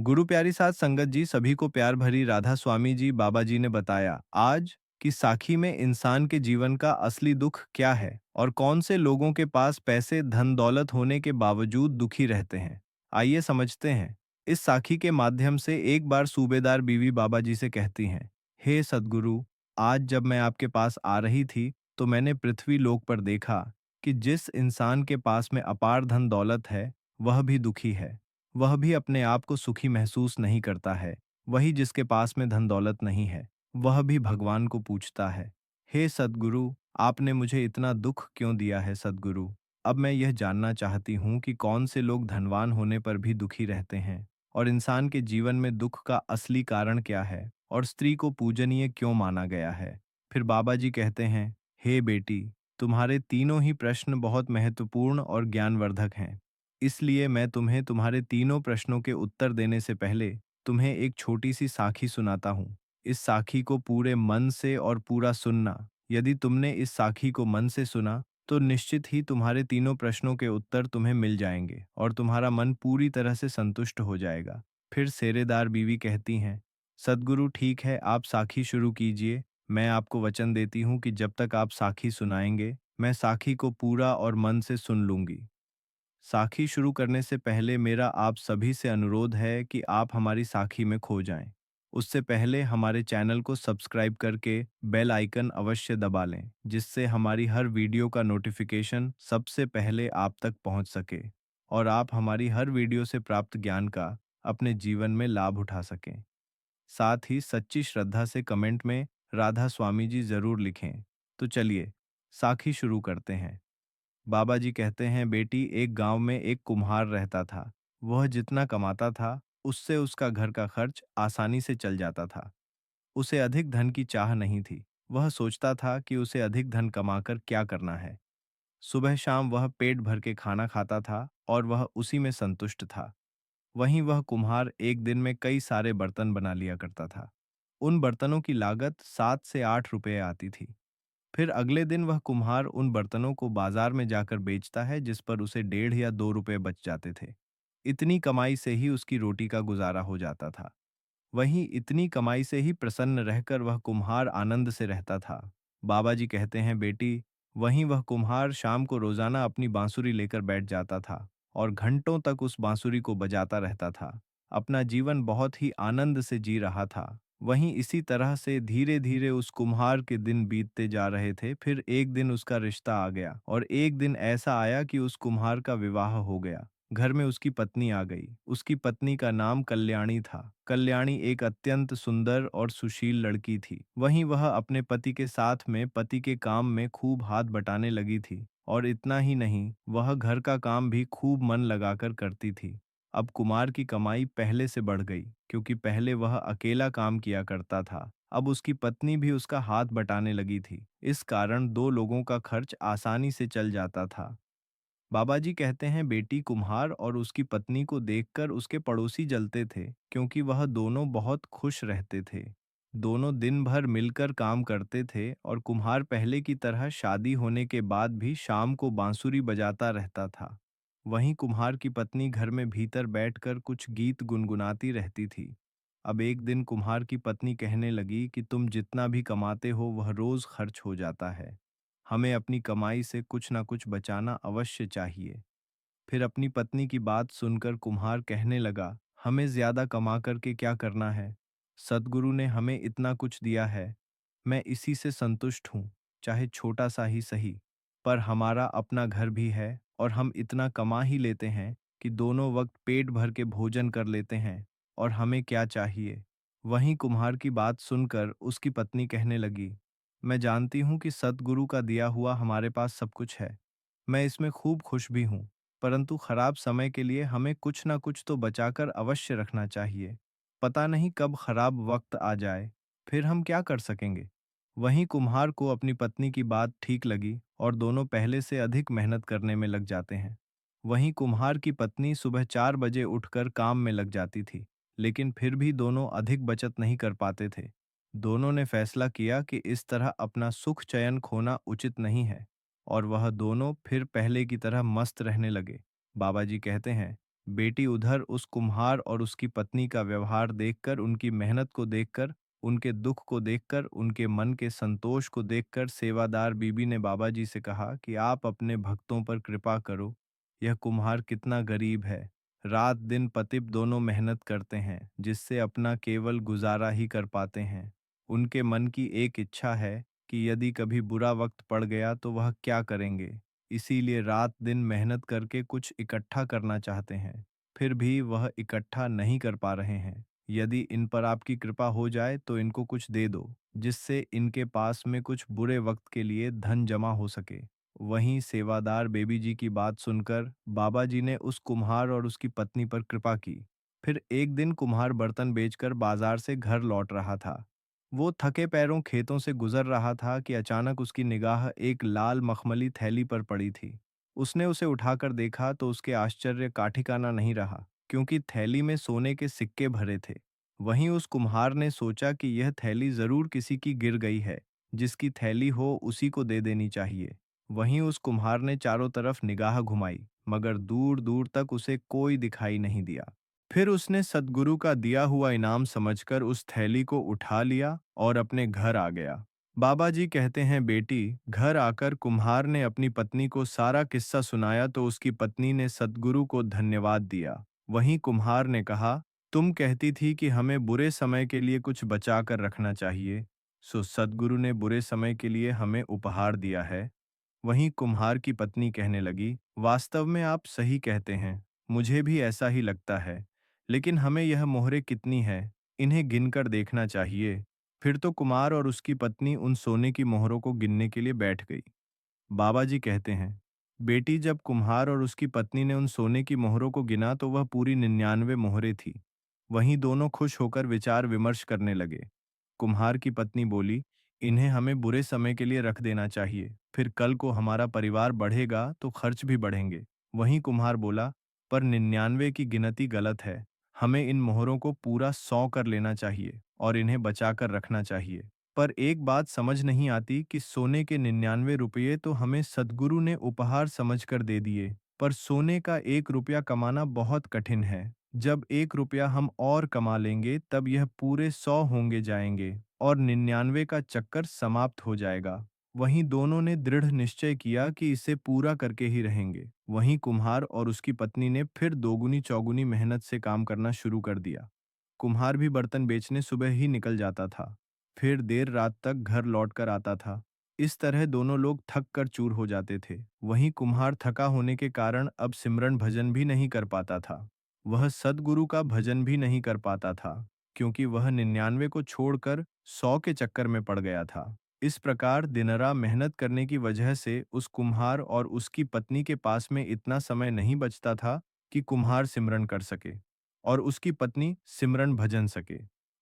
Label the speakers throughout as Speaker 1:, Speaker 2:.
Speaker 1: गुरु प्यारी साध संगत जी, सभी को प्यार भरी राधा स्वामी जी बाबा जी ने बताया आज कि साखी में इंसान के जीवन का असली दुख क्या है और कौन से लोगों के पास पैसे धन दौलत होने के बावजूद दुखी रहते हैं। आइए समझते हैं। इस साखी के माध्यम से एक बार सूबेदार बीवी बाबा जी से कहती हैं, हे सद्गुरु, आज जब मैं आपके पास आ रही थी तो मैंने पृथ्वी लोक पर देखा कि जिस इंसान के पास में अपार धन दौलत है वह भी दुखी है। वह भी अपने आप को सुखी महसूस नहीं करता है। वही जिसके पास में धन दौलत नहीं है, वह भी भगवान को पूछता है, हे सद्गुरु, आपने मुझे इतना दुख क्यों दिया है सद्गुरु। अब मैं यह जानना चाहती हूँ कि कौन से लोग धनवान होने पर भी दुखी रहते हैं और इंसान के जीवन में दुख का असली कारण क्या है और स्त्री को पूजनीय क्यों माना गया है। फिर बाबा जी कहते हैं, हे बेटी, तुम्हारे तीनों ही प्रश्न बहुत महत्वपूर्ण और ज्ञानवर्धक हैं। इसलिए मैं तुम्हें तुम्हारे तीनों प्रश्नों के उत्तर देने से पहले तुम्हें एक छोटी सी साखी सुनाता हूँ। इस साखी को पूरे मन से और पूरा सुनना। यदि तुमने इस साखी को मन से सुना तो निश्चित ही तुम्हारे तीनों प्रश्नों के उत्तर तुम्हें मिल जाएंगे और तुम्हारा मन पूरी तरह से संतुष्ट हो जाएगा। फिर सेरेदार बीवी कहती हैं, सद्गुरु ठीक है, आप साखी शुरू कीजिए। मैं आपको वचन देती हूँ कि जब तक आप साखी सुनाएंगे मैं साखी को पूरा और मन से सुन लूंगी। साखी शुरू करने से पहले मेरा आप सभी से अनुरोध है कि आप हमारी साखी में खो जाएं। उससे पहले हमारे चैनल को सब्सक्राइब करके बेल आइकन अवश्य दबा लें, जिससे हमारी हर वीडियो का नोटिफिकेशन सबसे पहले आप तक पहुंच सके और आप हमारी हर वीडियो से प्राप्त ज्ञान का अपने जीवन में लाभ उठा सकें। साथ ही सच्ची श्रद्धा से कमेंट में राधा स्वामी जी जरूर लिखें। तो चलिए साखी शुरू करते हैं। बाबा जी कहते हैं, बेटी, एक गांव में एक कुम्हार रहता था। वह जितना कमाता था उससे उसका घर का खर्च आसानी से चल जाता था। उसे अधिक धन की चाह नहीं थी। वह सोचता था कि उसे अधिक धन कमाकर क्या करना है। सुबह शाम वह पेट भर के खाना खाता था और वह उसी में संतुष्ट था। वहीं वह कुम्हार एक दिन में कई सारे बर्तन बना लिया करता था। उन बर्तनों की लागत 7 से 8 रुपये आती थी। फिर अगले दिन वह कुम्हार उन बर्तनों को बाजार में जाकर बेचता है, जिस पर उसे 1.5 या 2 रुपए बच जाते थे। इतनी कमाई से ही उसकी रोटी का गुजारा हो जाता था। वहीं इतनी कमाई से ही प्रसन्न रहकर वह कुम्हार आनंद से रहता था। बाबा जी कहते हैं, बेटी, वहीं वह कुम्हार शाम को रोजाना अपनी बांसुरी लेकर बैठ जाता था और घंटों तक उस बांसुरी को बजाता रहता था। अपना जीवन बहुत ही आनंद से जी रहा था। वहीं इसी तरह से धीरे धीरे उस कुम्हार के दिन बीतते जा रहे थे। फिर एक दिन उसका रिश्ता आ गया और एक दिन ऐसा आया कि उस कुम्हार का विवाह हो गया। घर में उसकी पत्नी आ गई। उसकी पत्नी का नाम कल्याणी था। कल्याणी एक अत्यंत सुंदर और सुशील लड़की थी। वहीं वह अपने पति के साथ में पति के काम में खूब हाथ बटाने लगी थी और इतना ही नहीं, वह घर का काम भी खूब मन लगाकर करती थी। अब कुमार की कमाई पहले से बढ़ गई, क्योंकि पहले वह अकेला काम किया करता था। अब उसकी पत्नी भी उसका हाथ बटाने लगी थी। इस कारण दो लोगों का खर्च आसानी से चल जाता था। बाबा जी कहते हैं, बेटी, कुम्हार और उसकी पत्नी को देखकर उसके पड़ोसी जलते थे, क्योंकि वह दोनों बहुत खुश रहते थे। दोनों दिन भर मिलकर काम करते थे और कुम्हार पहले की तरह शादी होने के बाद भी शाम को बांसुरी बजाता रहता था। वहीं कुम्हार की पत्नी घर में भीतर बैठकर कुछ गीत गुनगुनाती रहती थी। अब एक दिन कुम्हार की पत्नी कहने लगी कि तुम जितना भी कमाते हो वह रोज खर्च हो जाता है। हमें अपनी कमाई से कुछ ना कुछ बचाना अवश्य चाहिए। फिर अपनी पत्नी की बात सुनकर कुम्हार कहने लगा, हमें ज्यादा कमा करके क्या करना है। सद्गुरु ने हमें इतना कुछ दिया है, मैं इसी से संतुष्ट हूँ, चाहे छोटा सा ही सही। पर हमारा अपना घर भी है और हम इतना कमा ही लेते हैं कि दोनों वक्त पेट भर के भोजन कर लेते हैं, और हमें क्या चाहिए। वहीं कुम्हार की बात सुनकर उसकी पत्नी कहने लगी, मैं जानती हूँ कि सतगुरु का दिया हुआ हमारे पास सब कुछ है। मैं इसमें खूब खुश भी हूँ, परंतु खराब समय के लिए हमें कुछ ना कुछ तो बचाकर अवश्य रखना चाहिए। पता नहीं कब खराब वक्त आ जाए, फिर हम क्या कर सकेंगे। वहीं कुम्हार को अपनी पत्नी की बात ठीक लगी और दोनों पहले से अधिक मेहनत करने में लग जाते हैं। वहीं कुम्हार की पत्नी सुबह 4 बजे उठकर काम में लग जाती थी, लेकिन फिर भी दोनों अधिक बचत नहीं कर पाते थे। दोनों ने फैसला किया कि इस तरह अपना सुख चयन खोना उचित नहीं है, और वह दोनों फिर पहले की तरह मस्त रहने लगे। बाबा जी कहते हैं, बेटी उधर उस कुम्हार और उसकी पत्नी का व्यवहार देखकर, उनकी मेहनत को देखकर, उनके दुख को देखकर, उनके मन के संतोष को देखकर सेवादार बीबी ने बाबा जी से कहा कि आप अपने भक्तों पर कृपा करो। यह कुम्हार कितना गरीब है। रात दिन पतित दोनों मेहनत करते हैं, जिससे अपना केवल गुजारा ही कर पाते हैं। उनके मन की एक इच्छा है कि यदि कभी बुरा वक्त पड़ गया तो वह क्या करेंगे। इसीलिए रात दिन मेहनत करके कुछ इकट्ठा करना चाहते हैं, फिर भी वह इकट्ठा नहीं कर पा रहे हैं। यदि इन पर आपकी कृपा हो जाए तो इनको कुछ दे दो, जिससे इनके पास में कुछ बुरे वक्त के लिए धन जमा हो सके। वहीं सेवादार बेबी जी की बात सुनकर बाबा जी ने उस कुम्हार और उसकी पत्नी पर कृपा की। फिर एक दिन कुम्हार बर्तन बेचकर बाजार से घर लौट रहा था। वो थके पैरों खेतों से गुजर रहा था कि अचानक उसकी निगाह एक लाल मखमली थैली पर पड़ी थी। उसने उसे उठाकर देखा तो उसके आश्चर्य का ठिकाना नहीं रहा, क्योंकि थैली में सोने के सिक्के भरे थे। वहीं उस कुम्हार ने सोचा कि यह थैली जरूर किसी की गिर गई है, जिसकी थैली हो उसी को दे देनी चाहिए। वहीं उस कुम्हार ने चारों तरफ निगाह घुमाई, मगर दूर दूर तक उसे कोई दिखाई नहीं दिया। फिर उसने सद्गुरु का दिया हुआ इनाम समझकर उस थैली को उठा लिया और अपने घर आ गया। बाबा जी कहते हैं, बेटी, घर आकर कुम्हार ने अपनी पत्नी को सारा किस्सा सुनाया तो उसकी पत्नी ने सद्गुरु को धन्यवाद दिया। वहीं कुम्हार ने कहा, तुम कहती थी कि हमें बुरे समय के लिए कुछ बचा कर रखना चाहिए, सो सद्गुरु ने बुरे समय के लिए हमें उपहार दिया है। वहीं कुम्हार की पत्नी कहने लगी, वास्तव में आप सही कहते हैं, मुझे भी ऐसा ही लगता है। लेकिन हमें यह मोहरें कितनी है, इन्हें गिनकर देखना चाहिए। फिर तो कुमार और उसकी पत्नी उन सोने की मोहरों को गिनने के लिए बैठ गई। बाबा जी कहते हैं, बेटी, जब कुम्हार और उसकी पत्नी ने उन सोने की मोहरों को गिना तो वह पूरी 99 मोहरें थी। वहीं दोनों खुश होकर विचार विमर्श करने लगे। कुम्हार की पत्नी बोली, इन्हें हमें बुरे समय के लिए रख देना चाहिए, फिर कल को हमारा परिवार बढ़ेगा तो खर्च भी बढ़ेंगे। वहीं कुम्हार बोला, पर 99 की गिनती गलत है। हमें इन मोहरों को पूरा 100 कर लेना चाहिए और इन्हें बचा कर रखना चाहिए। पर एक बात समझ नहीं आती कि सोने के 99 रुपये तो हमें सद्गुरु ने उपहार समझकर दे दिए, पर सोने का 1 रुपया कमाना बहुत कठिन है। जब 1 रुपया हम और कमा लेंगे तब यह पूरे 100 होंगे जाएंगे और 99 का चक्कर समाप्त हो जाएगा। वहीं दोनों ने दृढ़ निश्चय किया कि इसे पूरा करके ही रहेंगे। वहीं कुम्हार और उसकी पत्नी ने फिर दोगुनी चौगुनी मेहनत से काम करना शुरू कर दिया। कुम्हार भी बर्तन बेचने सुबह ही निकल जाता था, फिर देर रात तक घर लौटकर आता था। इस तरह दोनों लोग थक कर चूर हो जाते थे। वहीं कुम्हार थका होने के कारण अब सिमरन भजन भी नहीं कर पाता था। वह सद्गुरु का भजन भी नहीं कर पाता था, क्योंकि वह 99 को छोड़कर 100 के चक्कर में पड़ गया था। इस प्रकार दिनरा मेहनत करने की वजह से उस कुम्हार और उसकी पत्नी के पास में इतना समय नहीं बचता था कि कुम्हार सिमरन कर सके और उसकी पत्नी सिमरन भजन सके।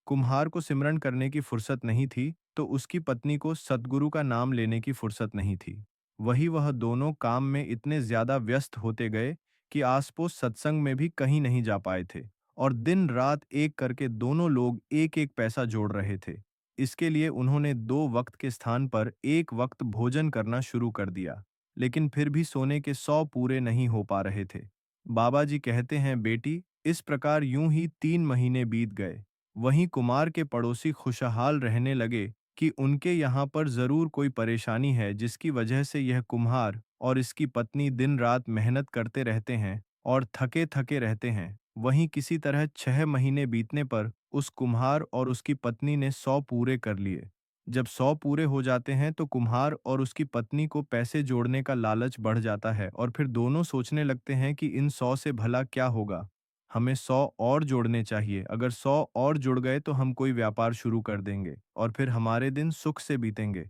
Speaker 1: कुम्हार को सिमरन करने की फुर्सत नहीं थी, तो उसकी पत्नी को सद्गुरु का नाम लेने की फुर्सत नहीं थी। वह दोनों काम में इतने ज्यादा व्यस्त होते गए कि आसपोस सत्संग में भी कहीं नहीं जा पाए थे और दिन रात एक करके दोनों लोग एक एक पैसा जोड़ रहे थे। इसके लिए उन्होंने 2 वक्त के स्थान पर 1 वक्त भोजन करना शुरू कर दिया, लेकिन फिर भी सोने के 100 पूरे नहीं हो पा रहे थे। बाबा जी कहते हैं, बेटी, इस प्रकार यूं ही 3 महीने बीत गए। वहीं कुमार के पड़ोसी खुशहाल रहने लगे कि उनके यहाँ पर जरूर कोई परेशानी है, जिसकी वजह से यह कुम्हार और इसकी पत्नी दिन रात मेहनत करते रहते हैं और थके थके रहते हैं। वहीं किसी तरह 6 महीने बीतने पर उस कुम्हार और उसकी पत्नी ने 100 पूरे कर लिए। जब 100 पूरे हो जाते हैं तो कुम्हार और उसकी पत्नी को पैसे जोड़ने का लालच बढ़ जाता है और फिर दोनों सोचने लगते हैं कि इन 100 से भला क्या होगा। हमें 100 और जोड़ने चाहिए, अगर 100 और जुड़ गए तो हम कोई व्यापार शुरू कर देंगे और फिर हमारे दिन सुख से बीतेंगे।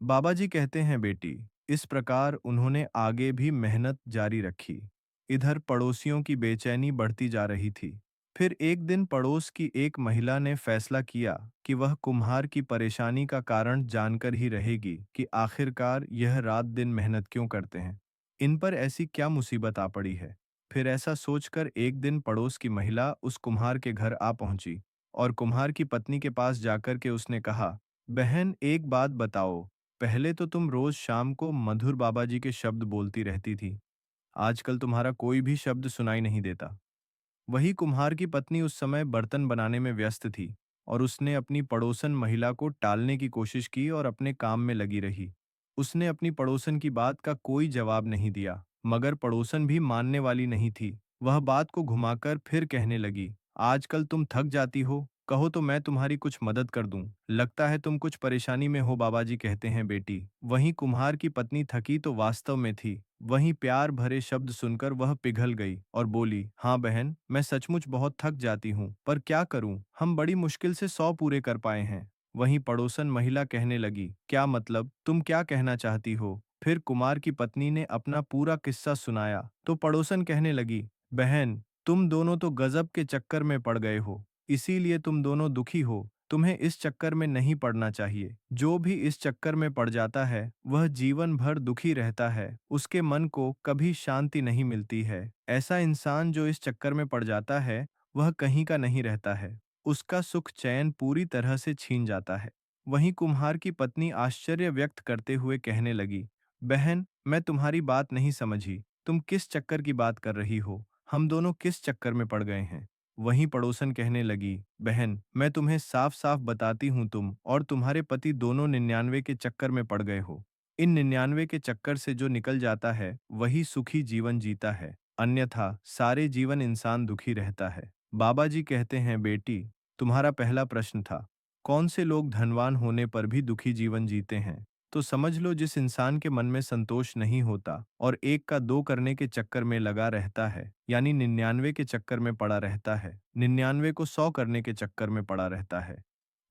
Speaker 1: बाबा जी कहते हैं, बेटी, इस प्रकार उन्होंने आगे भी मेहनत जारी रखी। इधर पड़ोसियों की बेचैनी बढ़ती जा रही थी। फिर एक दिन पड़ोस की एक महिला ने फैसला किया कि वह कुम्हार की परेशानी का कारण जानकर ही रहेगी कि आखिरकार यह रात दिन मेहनत क्यों करते हैं। इन पर ऐसी क्या मुसीबत आ पड़ी है। फिर ऐसा सोचकर एक दिन पड़ोस की महिला उस कुम्हार के घर आ पहुंची और कुम्हार की पत्नी के पास जाकर के उसने कहा, बहन, एक बात बताओ, पहले तो तुम रोज शाम को मधुर बाबा जी के शब्द बोलती रहती थी, आजकल तुम्हारा कोई भी शब्द सुनाई नहीं देता। वही कुम्हार की पत्नी उस समय बर्तन बनाने में व्यस्त थी और उसने अपनी पड़ोसन महिला को टालने की कोशिश की और अपने काम में लगी रही। उसने अपनी पड़ोसन की बात का कोई जवाब नहीं दिया, मगर पड़ोसन भी मानने वाली नहीं थी। वह बात को घुमाकर फिर कहने लगी, आजकल तुम थक जाती हो, कहो तो मैं तुम्हारी कुछ मदद कर दूं। लगता है तुम कुछ परेशानी में हो, बाबाजी कहते हैं बेटी। वहीं कुम्हार की पत्नी थकी तो वास्तव में थी। वहीं प्यार भरे शब्द सुनकर वह पिघल गई और बोली, हाँ बहन, मैं सचमुच बहुत थक जाती हूँ, पर क्या करूँ, हम बड़ी मुश्किल से 100 पूरे कर पाए हैं। वहीं पड़ोसन महिला कहने लगी, क्या मतलब, तुम क्या कहना चाहती हो? फिर कुमार की पत्नी ने अपना पूरा किस्सा सुनाया तो पड़ोसन कहने लगी, बहन, तुम दोनों तो गजब के चक्कर में पड़ गए हो, इसीलिए तुम दोनों दुखी हो। तुम्हें इस चक्कर में नहीं पड़ना चाहिए। जो भी इस चक्कर में पड़ जाता है वह जीवन भर दुखी रहता है, उसके मन को कभी शांति नहीं मिलती है। ऐसा इंसान जो इस चक्कर में पड़ जाता है वह कहीं का नहीं रहता है, उसका सुख चैन पूरी तरह से छीन जाता है। वहीं कुम्हार की पत्नी आश्चर्य व्यक्त करते हुए कहने लगी, बहन, मैं तुम्हारी बात नहीं समझी, तुम किस चक्कर की बात कर रही हो? हम दोनों किस चक्कर में पड़ गए हैं? वहीं पड़ोसन कहने लगी, बहन, मैं तुम्हें साफ साफ बताती हूँ, तुम और तुम्हारे पति दोनों 99 के चक्कर में पड़ गए हो। इन 99 के चक्कर से जो निकल जाता है वही सुखी जीवन जीता है, अन्यथा सारे जीवन इंसान दुखी रहता है। बाबा जी कहते हैं बेटी, तुम्हारा पहला प्रश्न था, कौन से लोग धनवान होने पर भी दुखी जीवन जीते हैं? तो समझ लो, जिस इंसान के मन में संतोष नहीं होता और एक का दो करने के चक्कर में लगा रहता है, यानी 99 के चक्कर में पड़ा रहता है, 99 को 100 करने के चक्कर में पड़ा रहता है,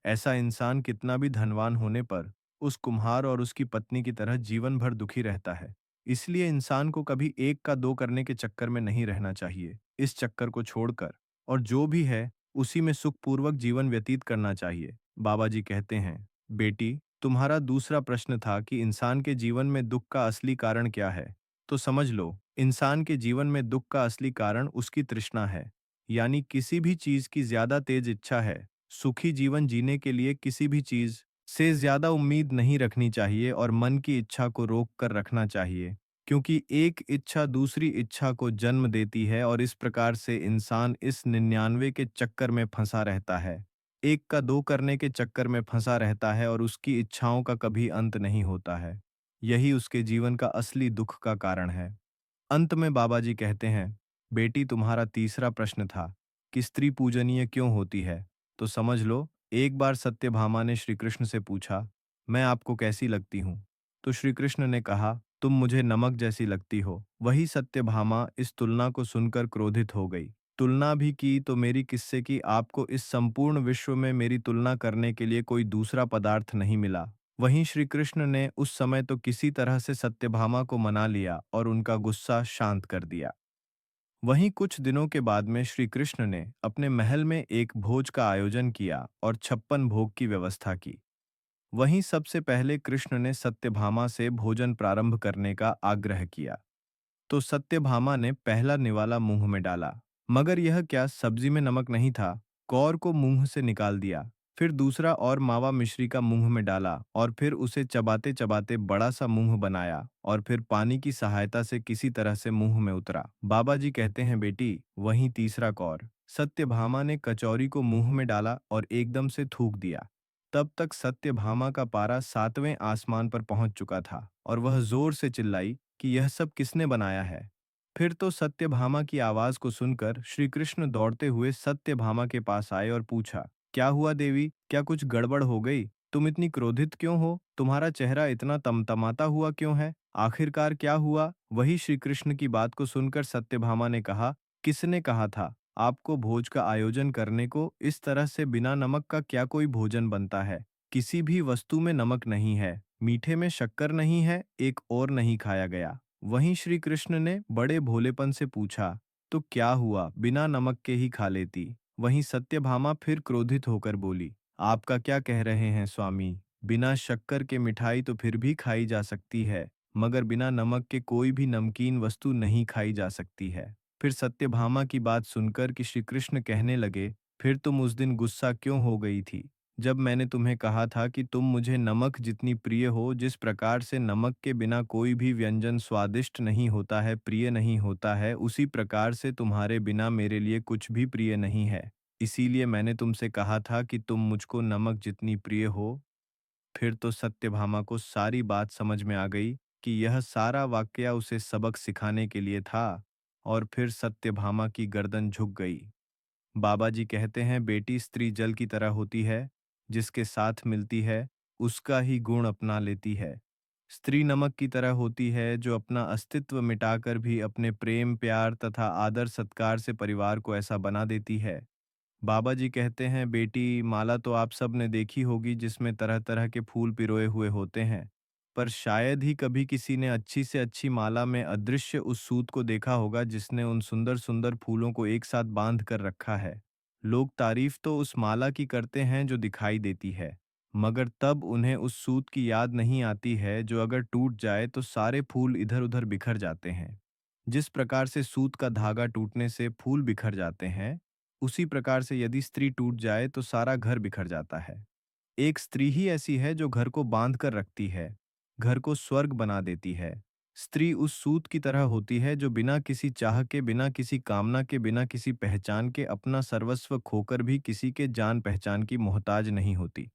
Speaker 1: ऐसा इंसान कितना भी धनवान होने पर उस कुम्हार और उसकी पत्नी की तरह जीवन भर दुखी रहता है। इसलिए इंसान को कभी एक का दो करने के चक्कर में नहीं रहना चाहिए, इस चक्कर को छोड़कर और जो भी है उसी में सुखपूर्वक जीवन व्यतीत करना चाहिए। बाबा जी कहते हैं, बेटी, तुम्हारा दूसरा प्रश्न था कि इंसान के जीवन में दुख का असली कारण क्या है। तो समझ लो, इंसान के जीवन में दुख का असली कारण उसकी तृष्णा है, यानी किसी भी चीज की ज्यादा तेज इच्छा है। सुखी जीवन जीने के लिए किसी भी चीज से ज्यादा उम्मीद नहीं रखनी चाहिए और मन की इच्छा को रोक कर रखना चाहिए, क्योंकि एक इच्छा दूसरी इच्छा को जन्म देती है और इस प्रकार से इंसान इस 99 के चक्कर में फंसा रहता है, एक का दो करने के चक्कर में फंसा रहता है और उसकी इच्छाओं का कभी अंत नहीं होता है। यही उसके जीवन का असली दुख का कारण है। अंत में बाबा जी कहते हैं, बेटी, तुम्हारा तीसरा प्रश्न था कि स्त्री पूजनीय क्यों होती है। तो समझ लो, एक बार सत्यभामा ने श्री कृष्ण से पूछा, मैं आपको कैसी लगती हूँ? तो श्री कृष्ण ने कहा, तुम मुझे नमक जैसी लगती हो। वही सत्यभामा इस तुलना को सुनकर क्रोधित हो गई। तुलना भी की तो मेरी किससे कि आपको इस संपूर्ण विश्व में मेरी तुलना करने के लिए कोई दूसरा पदार्थ नहीं मिला। वहीं श्री कृष्ण ने उस समय तो किसी तरह से सत्यभामा को मना लिया और उनका गुस्सा शांत कर दिया। वहीं कुछ दिनों के बाद में श्री कृष्ण ने अपने महल में एक भोज का आयोजन किया और 56 भोग की व्यवस्था की। वहीं सबसे पहले कृष्ण ने सत्यभामा से भोजन प्रारंभ करने का आग्रह किया। तो सत्यभामा ने पहला निवाला मुंह में डाला, मगर यह क्या, सब्जी में नमक नहीं था। कौर को मुंह से निकाल दिया। फिर दूसरा और मावा मिश्री का मुंह में डाला और फिर उसे चबाते चबाते बड़ा सा मुंह बनाया और फिर पानी की सहायता से किसी तरह से मुंह में उतरा। बाबा जी कहते हैं, बेटी, वहीं तीसरा कौर सत्यभामा ने कचौरी को मुंह में डाला और एकदम से थूक दिया। तब तक सत्यभामा का पारा 7वें आसमान पर पहुंच चुका था और वह जोर से चिल्लाई कि यह सब किसने बनाया है। फिर तो सत्यभामा की आवाज को सुनकर श्री कृष्ण दौड़ते हुए सत्यभामा के पास आए और पूछा, क्या हुआ देवी, क्या कुछ गड़बड़ हो गई? तुम इतनी क्रोधित क्यों हो? तुम्हारा चेहरा इतना तमतमाता हुआ क्यों है? आखिरकार क्या हुआ? वही श्री कृष्ण की बात को सुनकर सत्यभामा ने कहा, किसने कहा था आपको भोज का आयोजन करने को? इस तरह से बिना नमक का क्या कोई भोजन बनता है? किसी भी वस्तु में नमक नहीं है, मीठे में शक्कर नहीं है, एक और नहीं खाया गया। वहीं श्री कृष्ण ने बड़े भोलेपन से पूछा, तो क्या हुआ, बिना नमक के ही खा लेती। वहीं सत्यभामा फिर क्रोधित होकर बोली, आपका क्या कह रहे हैं स्वामी? बिना शक्कर के मिठाई तो फिर भी खाई जा सकती है, मगर बिना नमक के कोई भी नमकीन वस्तु नहीं खाई जा सकती है। फिर सत्यभामा की बात सुनकर कि श्री कृष्ण कहने लगे, फिर तुम उस दिन गुस्सा क्यों हो गई थी जब मैंने तुम्हें कहा था कि तुम मुझे नमक जितनी प्रिय हो, जिस प्रकार से नमक के बिना कोई भी व्यंजन स्वादिष्ट नहीं होता है, प्रिय नहीं होता है, उसी प्रकार से तुम्हारे बिना मेरे लिए कुछ भी प्रिय नहीं है। इसीलिए मैंने तुमसे कहा था कि तुम मुझको नमक जितनी प्रिय हो। फिर तो सत्यभामा को सारी बात समझ में आ गई कि यह सारा वाकया उसे सबक सिखाने के लिए था, और फिर सत्यभामा की गर्दन झुक गई। बाबा जी कहते हैं, बेटी, स्त्री जल की तरह होती है, जिसके साथ मिलती है उसका ही गुण अपना लेती है। स्त्री नमक की तरह होती है, जो अपना अस्तित्व मिटाकर भी अपने प्रेम, प्यार तथा आदर सत्कार से परिवार को ऐसा बना देती है। बाबा जी कहते हैं, बेटी, माला तो आप सब ने देखी होगी, जिसमें तरह तरह के फूल पिरोए हुए होते हैं, पर शायद ही कभी किसी ने अच्छी से अच्छी माला में अदृश्य उस सूत को देखा होगा जिसने उन सुंदर सुंदर फूलों को एक साथ बांध कर रखा है। लोग तारीफ तो उस माला की करते हैं जो दिखाई देती है, मगर तब उन्हें उस सूत की याद नहीं आती है जो अगर टूट जाए तो सारे फूल इधर उधर बिखर जाते हैं। जिस प्रकार से सूत का धागा टूटने से फूल बिखर जाते हैं, उसी प्रकार से यदि स्त्री टूट जाए तो सारा घर बिखर जाता है। एक स्त्री ही ऐसी है जो घर को बांध कर रखती है, घर को स्वर्ग बना देती है। स्त्री उस सूत की तरह होती है जो बिना किसी चाह के, बिना किसी कामना के, बिना किसी पहचान के, अपना सर्वस्व खोकर भी किसी के जान पहचान की मोहताज नहीं होती।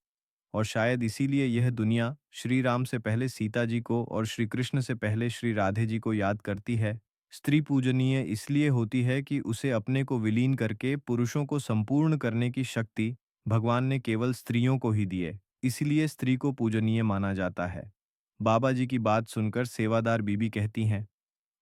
Speaker 1: और शायद इसीलिए यह दुनिया श्री राम से पहले सीता जी को और श्री कृष्ण से पहले श्री राधे जी को याद करती है। स्त्री पूजनीय इसलिए होती है कि उसे अपने को विलीन करके पुरुषों को संपूर्ण करने की शक्ति भगवान ने केवल स्त्रियों को ही दी है। इसलिए स्त्री को पूजनीय माना जाता है। बाबा जी की बात सुनकर सेवादार बीबी कहती हैं,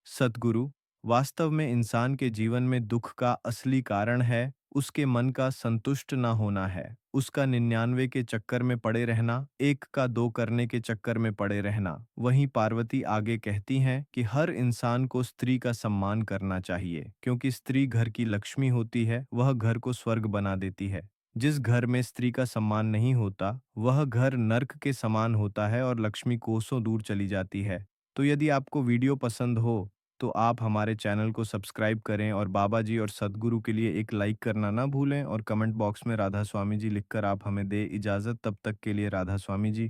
Speaker 1: सद्गुरु, वास्तव में इंसान के जीवन में दुख का असली कारण है उसके मन का संतुष्ट ना होना है, उसका 99 के चक्कर में पड़े रहना, एक का दो करने के चक्कर में पड़े रहना। वहीं पार्वती आगे कहती हैं कि हर इंसान को स्त्री का सम्मान करना चाहिए, क्योंकि स्त्री घर की लक्ष्मी होती है, वह घर को स्वर्ग बना देती है। जिस घर में स्त्री का सम्मान नहीं होता, वह घर नर्क के समान होता है और लक्ष्मी कोसों दूर चली जाती है। तो यदि आपको वीडियो पसंद हो तो आप हमारे चैनल को सब्सक्राइब करें और बाबा जी और सद्गुरु के लिए एक लाइक करना ना भूलें, और कमेंट बॉक्स में राधा स्वामी जी लिखकर आप हमें दें इजाज़त। तब तक के लिए राधा स्वामी जी।